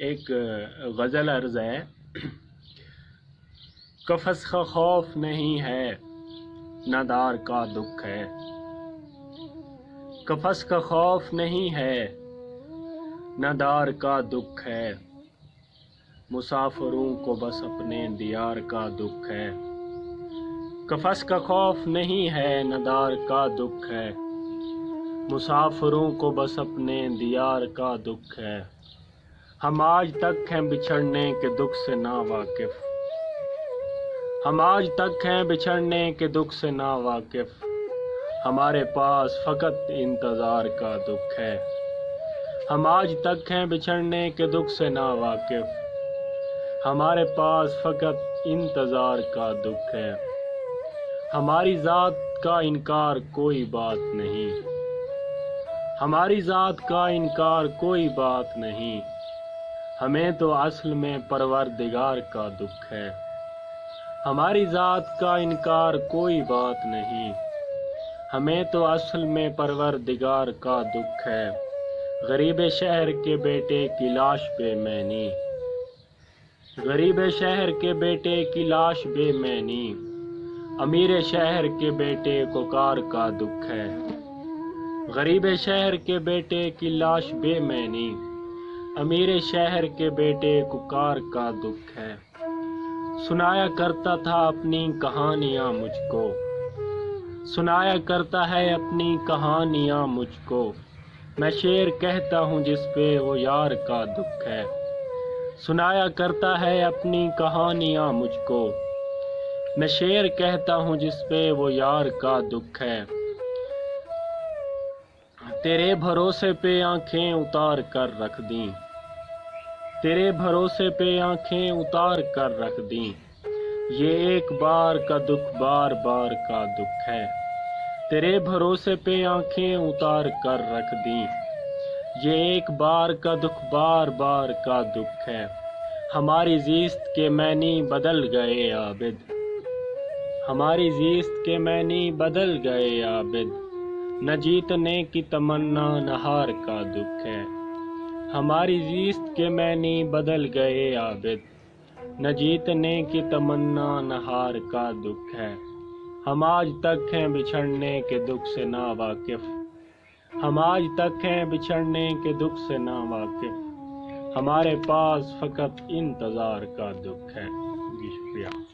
ایک غزل عرض ہے۔ قفس کا خوف نہیں ہے نہ دار کا دکھ ہے، قفس کا خوف نہیں ہے نہ دار کا دکھ ہے، مسافروں کو بس اپنے دیار کا دکھ ہے۔ قفس کا خوف نہیں ہے نہ دار کا دکھ ہے، مسافروں کو بس اپنے دیار کا دکھ ہے۔ ہم آج تک ہیں بچھڑنے کے دکھ سے نا واقف، ہم آج تک ہیں بچھڑنے کے دکھ سے نا واقف، ہمارے پاس فقط انتظار کا دکھ ہے۔ ہم آج تک ہیں بچھڑنے کے دکھ سے نا واقف، ہمارے پاس فقط انتظار کا دکھ ہے۔ ہماری ذات کا انکار کوئی بات نہیں، ہماری ذات کا انکار کوئی بات نہیں، ہمیں تو اصل میں پروردگار کا دکھ ہے۔ ہماری ذات کا انکار کوئی بات نہیں، ہمیں تو اصل میں پروردگار کا دکھ ہے۔ غریب شہر کے بیٹے کی لاش بے معنی، غریب شہر کے بیٹے کی لاش بے معنی، امیر شہر کے بیٹے کو کار کا دکھ ہے۔ غریب شہر کے بیٹے کی لاش بے معنی، امیر شہر کے بیٹے کو کار کا دکھ ہے۔ سنایا کرتا تھا اپنی کہانیاں مجھ کو، سنایا کرتا ہے اپنی کہانیاں مجھ کو، میں شعر کہتا ہوں جس پہ وہ یار کا دکھ ہے۔ سنایا کرتا ہے اپنی کہانیاں مجھ کو، میں شعر کہتا ہوں جس پہ وہ یار کا دکھ ہے۔ تیرے بھروسے پہ آنکھیں اتار کر رکھ دیں، تیرے بھروسے پہ آنکھیں اتار کر رکھ دیں، یہ ایک بار کا دکھ بار بار کا دکھ ہے۔ تیرے بھروسے پہ آنکھیں اتار کر رکھ دیں، یہ ایک بار کا دکھ بار بار کا دکھ ہے۔ ہماری زیست کے معنی بدل گئے عابد، ہماری زیست کے معنی بدل گئے عابد، نہ جیتنے کی تمنا نہ ہار کا دکھ ہے۔ ہماری زیست کے معنی بدل گئے عابد، نہ جیتنے کی تمنا نہ ہار کا دکھ ہے۔ ہم آج تک ہیں بچھڑنے کے دکھ سے نا واقف، ہم آج تک ہیں بچھڑنے کے دکھ سے نا واقف، ہمارے پاس فقط انتظار کا دکھ ہے۔ جی شکریہ۔